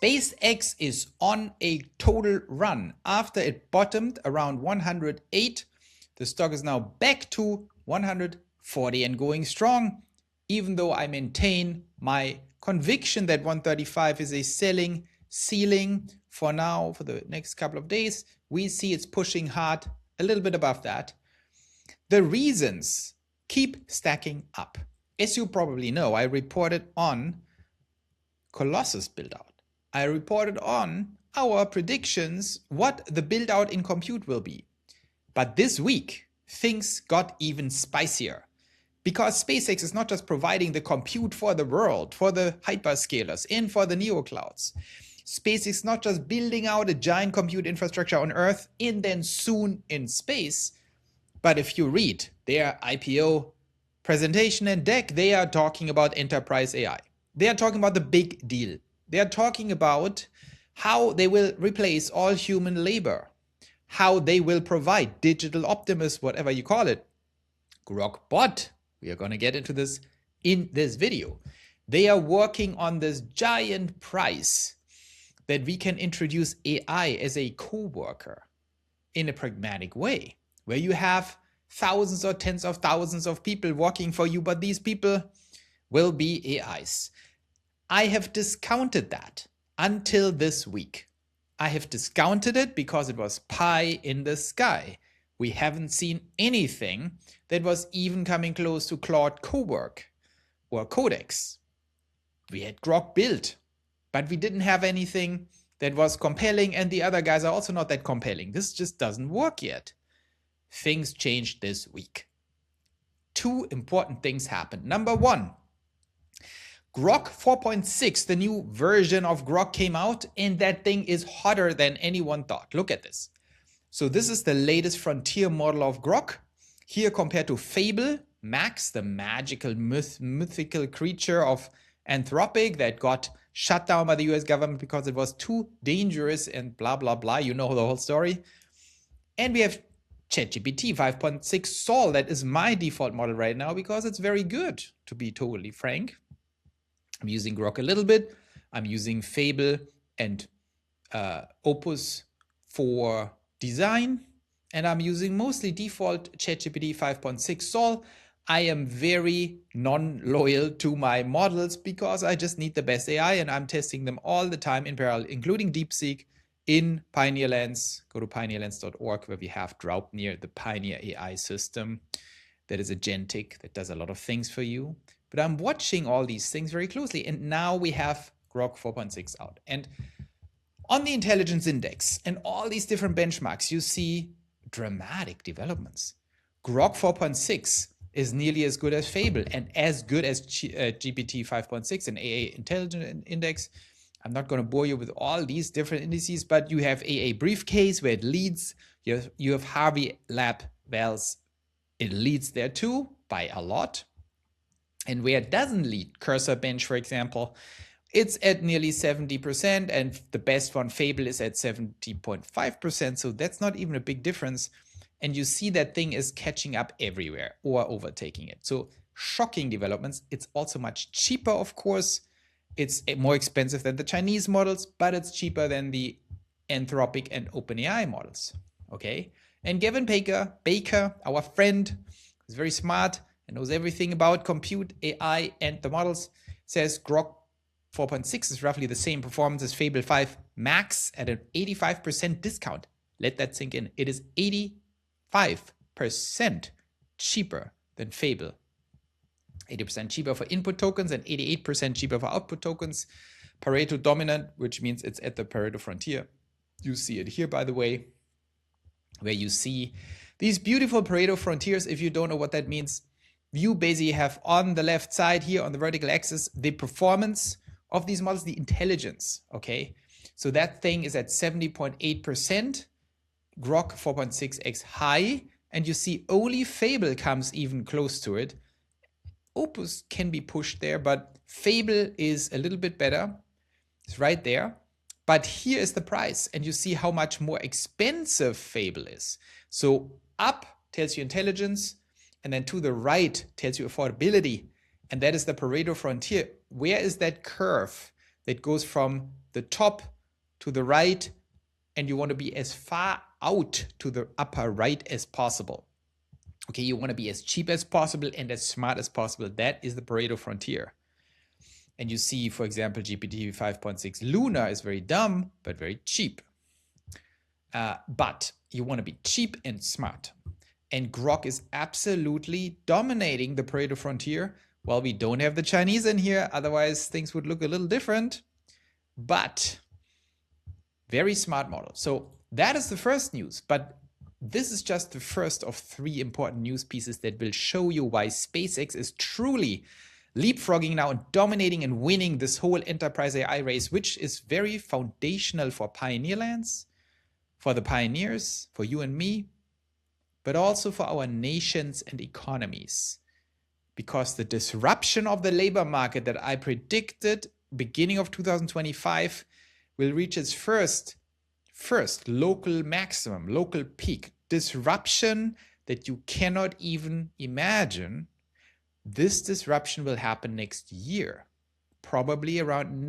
SpaceX is on a total run. After it bottomed around 108, the stock is now back to 140 and going strong, even though I maintain my conviction that 135 is a selling ceiling for now. For the next couple of days, we see it's pushing hard a little bit above that. The reasons keep stacking up. As you probably know, I reported on Colossus build out. I reported on our predictions what the build out in compute will be. But this week, things got even spicier because SpaceX is not just providing the compute for the world, for the hyperscalers and for the neoclouds. SpaceX is not just building out a giant compute infrastructure on Earth and then soon in space. But if you read their IPO presentation and deck, they are talking about enterprise AI. They are talking about the big deal. They are talking about how they will replace all human labor, how they will provide digital optimists, whatever you call it. Grokbot, we are going to get into this in this video. They are working on this giant prize that we can introduce AI as a co-worker in a pragmatic way, where you have thousands or tens of thousands of people working for you, but these people will be AIs. I have discounted that until this week. I have discounted it because it was pie in the sky. We haven't seen anything that was even coming close to Claude Cowork or Codex. We had Grok built, but we didn't have anything that was compelling, and the other guys are also not that compelling. This just doesn't work yet. Things changed this week. Two important things happened. Number one, Grok 4.6, the new version of Grok came out, and that thing is hotter than anyone thought. Look at this. So this is the latest frontier model of Grok. Here compared to Fable Max, the magical mythical creature of Anthropic that got shut down by the US government because it was too dangerous and blah, blah, blah. You know the whole story. And we have ChatGPT 5.6 Sol. That is my default model right now because it's very good, to be totally frank. I'm using Grok a little bit. I'm using Fable and Opus for design. And I'm using mostly default ChatGPT 5.6 Sol. I am very non-loyal to my models because I just need the best AI and I'm testing them all the time in parallel, including DeepSeek in Pioneer Lands. Go to pioneerlands.org where we have Draupnir, the Pioneer AI system that is agentic, that does a lot of things for you. But I'm watching all these things very closely. And now we have Grok 4.6 out. And on the intelligence index and all these different benchmarks, you see dramatic developments. Grok 4.6 is nearly as good as Fable and as good as GPT 5.6 and AA Intelligence Index. I'm not going to bore you with all these different indices, but you have AA Briefcase where it leads. You have Harvey Lab Wells. It leads there too by a lot. And where it doesn't lead, Cursor Bench, for example, it's at nearly 70%, and the best one, Fable, is at 70.5%. So that's not even a big difference. And you see that thing is catching up everywhere or overtaking it. So shocking developments. It's also much cheaper, of course. It's more expensive than the Chinese models, but it's cheaper than the Anthropic and OpenAI models. Okay. And Gavin Baker, our friend, is very smart and knows everything about compute, AI, and the models, says Grok 4.6 is roughly the same performance as Fable 5 Max at an 85% discount. Let that sink in. It is 85% cheaper than Fable. 80% cheaper for input tokens and 88% cheaper for output tokens. Pareto dominant, which means it's at the Pareto frontier. You see it here, by the way, where you see these beautiful Pareto frontiers. If you don't know what that means, you basically have on the left side here on the vertical axis the performance of these models, the intelligence. Okay, so that thing is at 70.8%, Grok 4.6x high, and you see only Fable comes even close to it. Opus can be pushed there, but Fable is a little bit better. It's right there. But here is the price, and you see how much more expensive Fable is. So up tells you intelligence, and then to the right tells you affordability. And that is the Pareto frontier. Where is that curve? that goes from the top to the right, and you want to be as far out to the upper right as possible. Okay, you want to be as cheap as possible and as smart as possible. That is the Pareto frontier. And you see, for example, GPT 5.6 Luna is very dumb, but very cheap. But you want to be cheap and smart. And Grok is absolutely dominating the Pareto frontier. Well, we don't have the Chinese in here, otherwise things would look a little different. But very smart model. So that is the first news. But this is just the first of 3 important news pieces that will show you why SpaceX is truly leapfrogging now and dominating and winning this whole enterprise AI race, which is very foundational for pioneer lands, for the pioneers, for you and me, but also for our nations and economies. Because the disruption of the labor market that I predicted beginning of 2025 will reach its first local maximum, local peak. Disruption that you cannot even imagine. This disruption will happen next year, probably around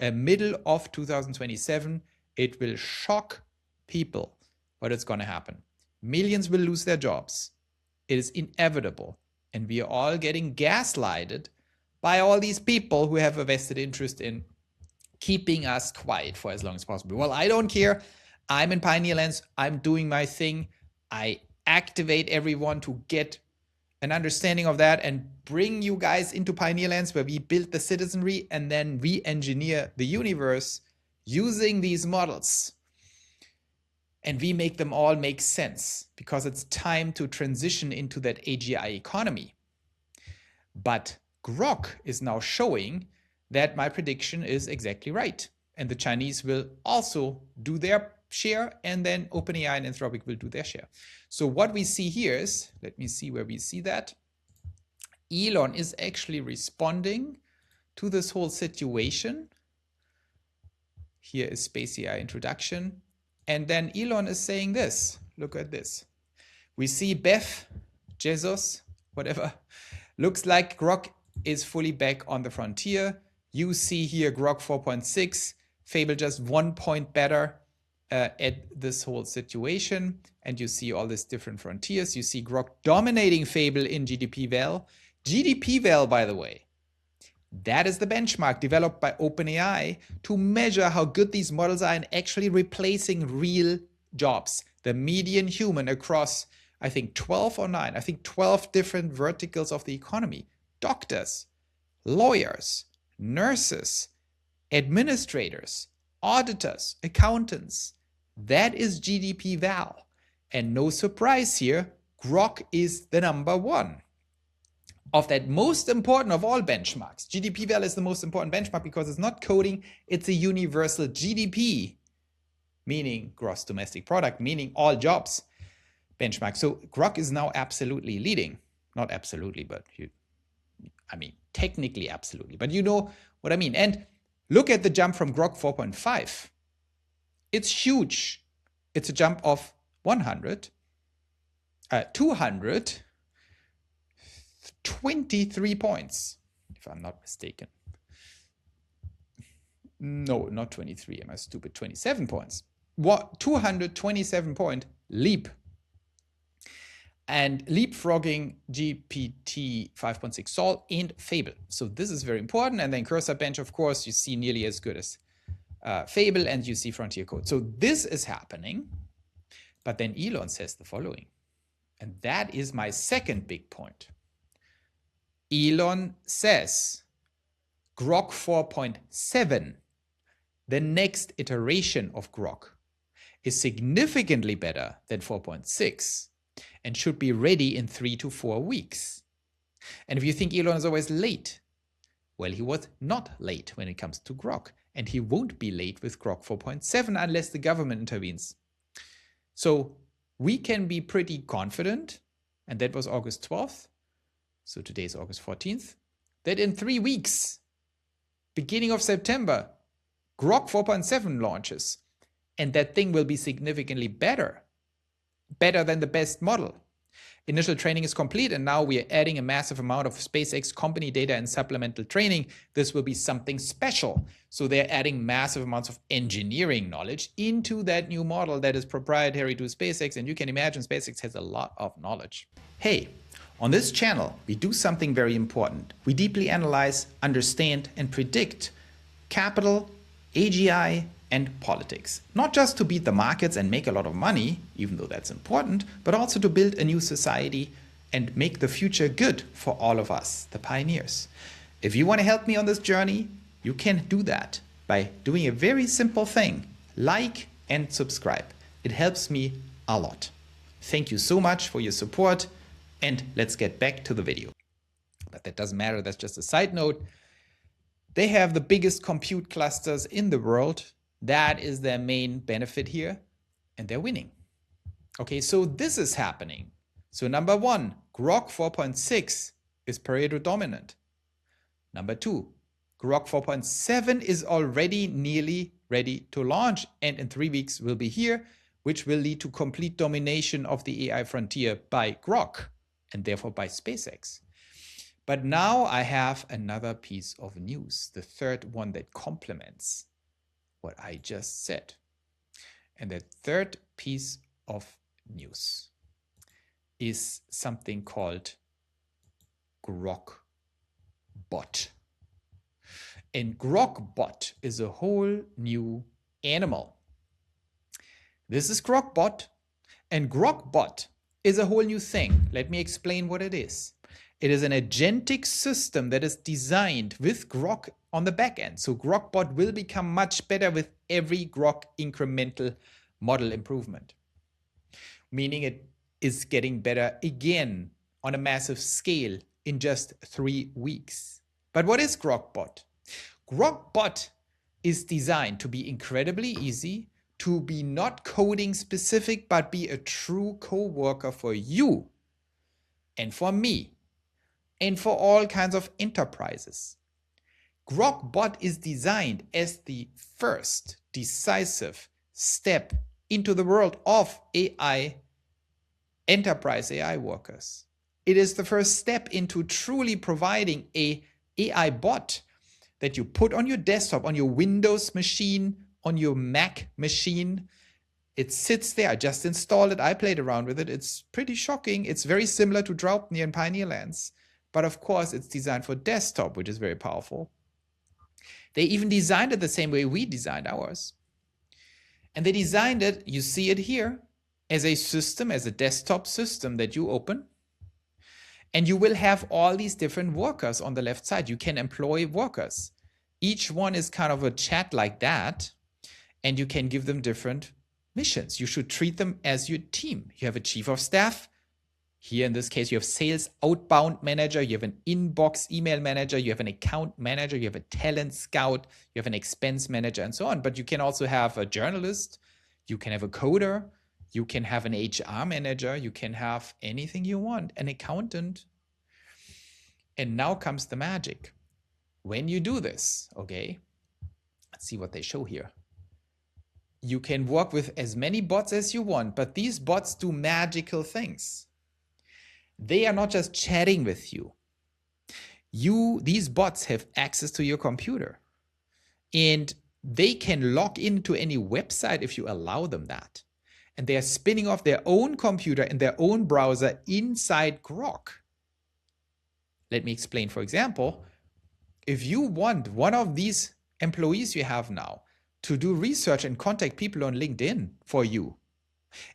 middle of 2027. It will shock people what is going to happen. Millions will lose their jobs. It is inevitable. And we are all getting gaslighted by all these people who have a vested interest in keeping us quiet for as long as possible. Well, I don't care. I'm in Pioneer Lands. I'm doing my thing. I activate everyone to get an understanding of that and bring you guys into Pioneer Lands where we build the citizenry and then we engineer the universe using these models. And we make them all make sense because it's time to transition into that AGI economy. But Grok is now showing that my prediction is exactly right. And the Chinese will also do their share, and then OpenAI and Anthropic will do their share. So what we see here is, let me see where we see that. Elon is actually responding to this whole situation. Here is Space AI introduction. And then Elon is saying this, look at this. We see Jesus, whatever, looks like Grok is fully back on the frontier. You see here Grok 4.6, Fable just 1 point better at this whole situation. And you see all these different frontiers. You see Grok dominating Fable in GDP val. GDP val, by the way, that is the benchmark developed by OpenAI to measure how good these models are in actually replacing real jobs. The median human across, I think 12 or 9, I think 12 different verticals of the economy. Doctors, lawyers, nurses, administrators, auditors, accountants. That is GDP val. And no surprise here, Grok is the number 1 of that most important of all benchmarks. GDP val is the most important benchmark because it's not coding, it's a universal GDP, meaning gross domestic product, meaning all jobs benchmark. So Grok is now absolutely leading. Not absolutely, but technically absolutely. But you know what I mean. And look at the jump from Grok 4.5. It's huge. It's a jump of 223 points, if I'm not mistaken. No, not 23. Am I stupid? 27 points. What? 227 point leap. And leapfrogging GPT 5.6 Sol and Fable. So this is very important. And then Cursor Bench, of course, you see nearly as good as Fable, and you see Frontier Code. So this is happening. But then Elon says the following. And that is my second big point. Elon says Grok 4.7, the next iteration of Grok, is significantly better than 4.6 and should be ready in 3 to 4 weeks. And if you think Elon is always late, well, he was not late when it comes to Grok, and he won't be late with Grok 4.7 unless the government intervenes. So we can be pretty confident, and that was August 12th, so today is August 14th, that in 3 weeks, beginning of September, Grok 4.7 launches, and that thing will be significantly better than the best model. Initial training is complete, and now we are adding a massive amount of SpaceX company data and supplemental training. This will be something special. So they're adding massive amounts of engineering knowledge into that new model that is proprietary to SpaceX, and you can imagine SpaceX has a lot of knowledge. Hey, on this channel, we do something very important. We deeply analyze, understand, and predict capital, AGI, and politics. Not just to beat the markets and make a lot of money, even though that's important, but also to build a new society and make the future good for all of us, the pioneers. If you want to help me on this journey, you can do that by doing a very simple thing: like and subscribe. It helps me a lot. Thank you so much for your support, and let's get back to the video. But that doesn't matter, that's just a side note. They have the biggest compute clusters in the world. That is their main benefit here, and they're winning. Okay, so this is happening. So number one, Grok 4.6 is Pareto dominant. Number two, Grok 4.7 is already nearly ready to launch, and in 3 weeks will be here, which will lead to complete domination of the AI frontier by Grok, and therefore by SpaceX. But now I have another piece of news, the third one that complements what I just said. And the third piece of news is something called Grok Bot. And Grok Bot is a whole new animal. This is Grok Bot, and Grok Bot is a whole new thing. Let me explain what it is. It is an agentic system that is designed with Grok on the back end. So Grokbot will become much better with every Grok incremental model improvement, meaning it is getting better again on a massive scale in just 3 weeks. But what is Grokbot? Grokbot is designed to be incredibly easy, to be not coding specific, but be a true co-worker for you and for me, and for all kinds of enterprises. Grokbot is designed as the first decisive step into the world of AI, enterprise AI workers. It is the first step into truly providing an AI bot that you put on your desktop, on your Windows machine, on your Mac machine. It sits there. I just installed it. I played around with it. It's pretty shocking. It's very similar to Draupnir and Pioneer Lands. But of course, it's designed for desktop, which is very powerful. They even designed it the same way we designed ours. And they designed it, you see it here, as a system, as a desktop system that you open. And you will have all these different workers on the left side. You can employ workers. Each one is kind of a chat like that. And you can give them different missions. You should treat them as your team. You have a chief of staff. Here in this case, you have sales outbound manager, you have an inbox email manager, you have an account manager, you have a talent scout, you have an expense manager, and so on. But you can also have a journalist, you can have a coder, you can have an HR manager, you can have anything you want, an accountant. And now comes the magic. When you do this, okay, let's see what they show here. You can work with as many bots as you want, but these bots do magical things. They are not just chatting with you. These bots have access to your computer, and they can log into any website if you allow them that. And they are spinning off their own computer and their own browser inside Grok. Let me explain. For example, if you want one of these employees you have now to do research and contact people on LinkedIn for you,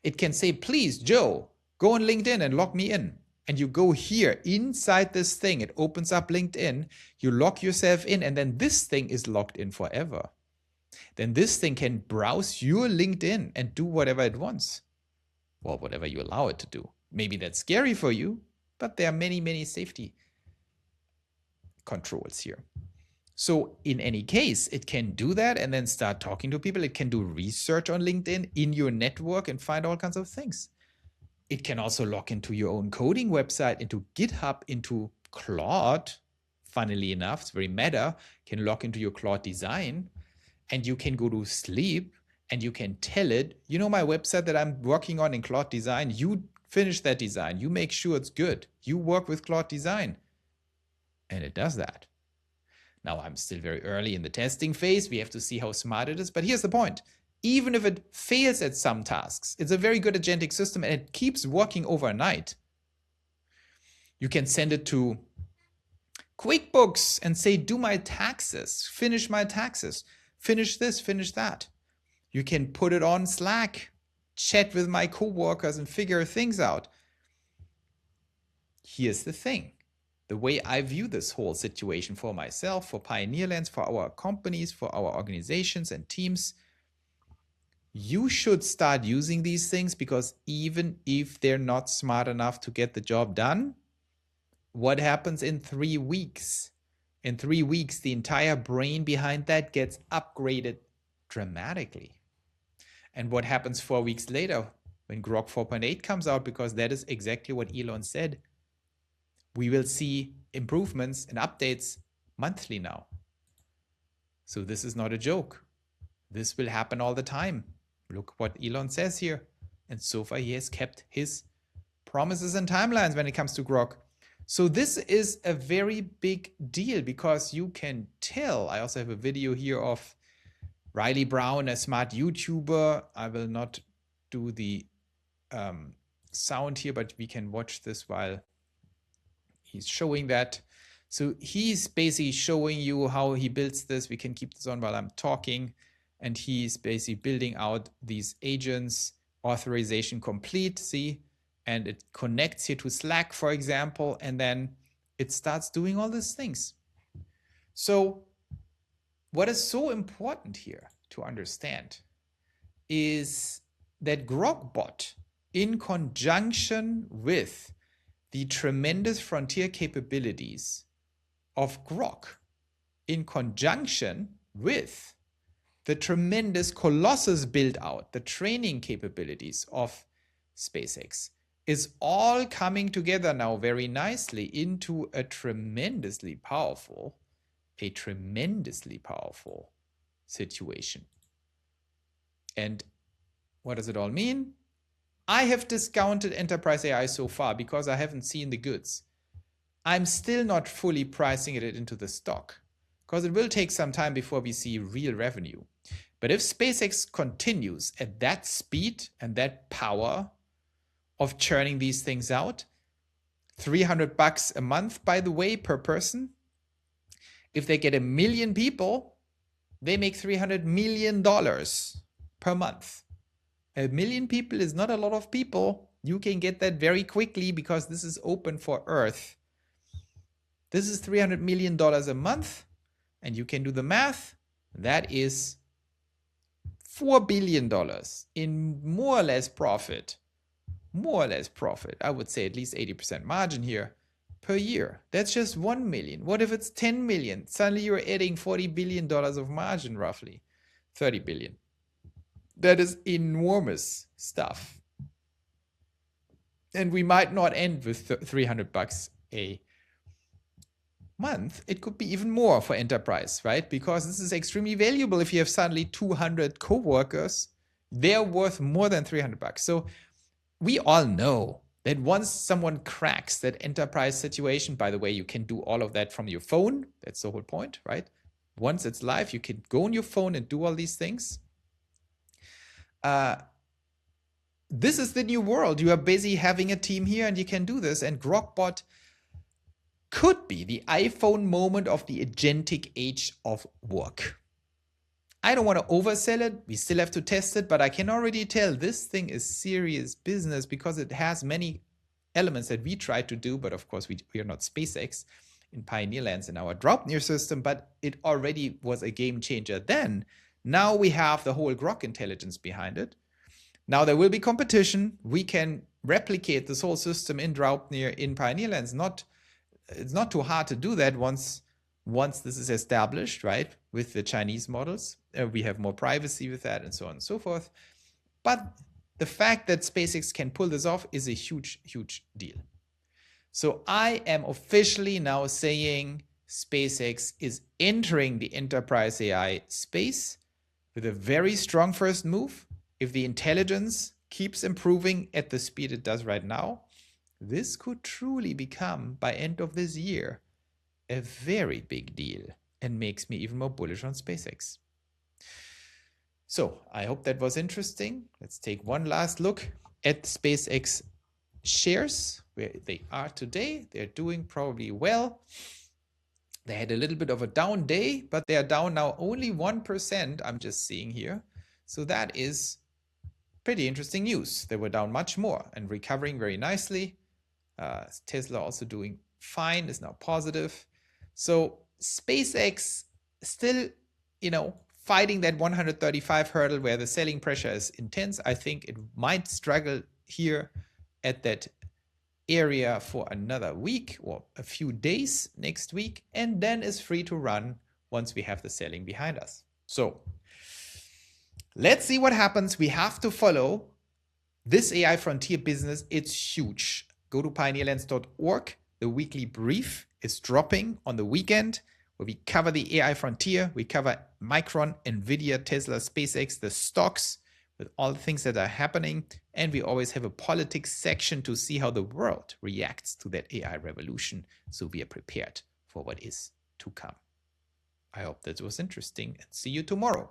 it can say, please, Joe, go on LinkedIn and log me in. And you go here inside this thing, it opens up LinkedIn, you log yourself in, and then this thing is logged in forever. Then this thing can browse your LinkedIn and do whatever it wants. Well, whatever you allow it to do. Maybe that's scary for you, but there are many, many safety controls here. So in any case, it can do that and then start talking to people. It can do research on LinkedIn in your network and find all kinds of things. It can also log into your own coding website, into GitHub, into Claude. Funnily enough, it's very meta. Can log into your Claude design, and you can go to sleep and you can tell it, you know, my website that I'm working on in Claude design, you finish that design. You make sure it's good. You work with Claude Design. And it does that. Now, I'm still very early in the testing phase. We have to see how smart it is. But here's the point. Even if it fails at some tasks, it's a very good agentic system and it keeps working overnight. You can send it to QuickBooks and say, do my taxes, finish my taxes, finish this, finish that. You can put it on Slack, chat with my coworkers and figure things out. Here's the thing. The way I view this whole situation for myself, for Pioneerlands, for our companies, for our organizations and teams, you should start using these things, because even if they're not smart enough to get the job done, what happens in 3 weeks? In 3 weeks, the entire brain behind that gets upgraded dramatically. And what happens 4 weeks later when Grok 4.8 comes out? Because that is exactly what Elon said. We will see improvements and updates monthly now. So this is not a joke. This will happen all the time. Look what Elon says here. And so far he has kept his promises and timelines when it comes to Grok. So this is a very big deal, because you can tell. I also have a video here of Riley Brown, a smart YouTuber. I will not do the sound here, but we can watch this while he's showing that. So he's basically showing you how he builds this. We can keep this on while I'm talking. And he's basically building out these agents, authorization complete, see? And it connects here to Slack, for example, and then it starts doing all these things. So what is so important here to understand is that GrokBot, in conjunction with the tremendous frontier capabilities of Grok, in conjunction with the tremendous Colossus build out, the training capabilities of SpaceX, is all coming together now very nicely into a tremendously powerful situation. And what does it all mean? I have discounted enterprise AI so far because I haven't seen the goods. I'm still not fully pricing it into the stock, because it will take some time before we see real revenue. But if SpaceX continues at that speed and that power of churning these things out, $300 a month, by the way, per person. If they get 1 million people, they make $300 million per month. 1 million people is not a lot of people. You can get that very quickly because this is open for Earth. This is $300 million a month, and you can do the math. That is $4 billion in more or less profit. I would say at least 80% margin here per year. That's just 1 million. What if it's 10 million? Suddenly you're adding $40 billion of margin, roughly 30 billion. That is enormous stuff. And we might not end with $300 a month. It could be even more for enterprise, right? Because this is extremely valuable. If you have suddenly 200 co-workers, they're worth more than $300. So we all know that once someone cracks that enterprise situation, by the way, you can do all of that from your phone. That's the whole point, right? Once it's live, you can go on your phone and do all these things. This is the new world. You are busy having a team here and you can do this. And GrokBot could be the iPhone moment of the agentic age of work. I don't want to oversell it. We still have to test it, but I can already tell this thing is serious business because it has many elements that we try to do. But of course, we are not SpaceX in Pioneerlands in our Draupnir system, but it already was a game changer then. Now we have the whole Grok intelligence behind it. Now there will be competition. We can replicate this whole system in Draupnir in Pioneerlands. It's not too hard to do that once this is established, right? With the Chinese models, we have more privacy with that and so on and so forth. But the fact that SpaceX can pull this off is a huge, huge deal. So I am officially now saying SpaceX is entering the enterprise AI space with a very strong first move. If the intelligence keeps improving at the speed it does right now, this could truly become, by end of this year, a very big deal and makes me even more bullish on SpaceX. So I hope that was interesting. Let's take one last look at SpaceX shares, where they are today. They're doing probably well. They had a little bit of a down day, but they are down now only 1%, I'm just seeing here. So that is pretty interesting news. They were down much more and recovering very nicely. Tesla also doing fine, is now positive. So SpaceX still, fighting that 135 hurdle where the selling pressure is intense. I think it might struggle here at that area for another week or a few days next week, and then is free to run once we have the selling behind us. So let's see what happens. We have to follow this AI frontier business. It's huge. Go to pioneerlens.org. The weekly brief is dropping on the weekend, where we cover the AI frontier. We cover Micron, NVIDIA, Tesla, SpaceX, the stocks, with all the things that are happening. And we always have a politics section to see how the world reacts to that AI revolution, so we are prepared for what is to come. I hope that was interesting, and see you tomorrow.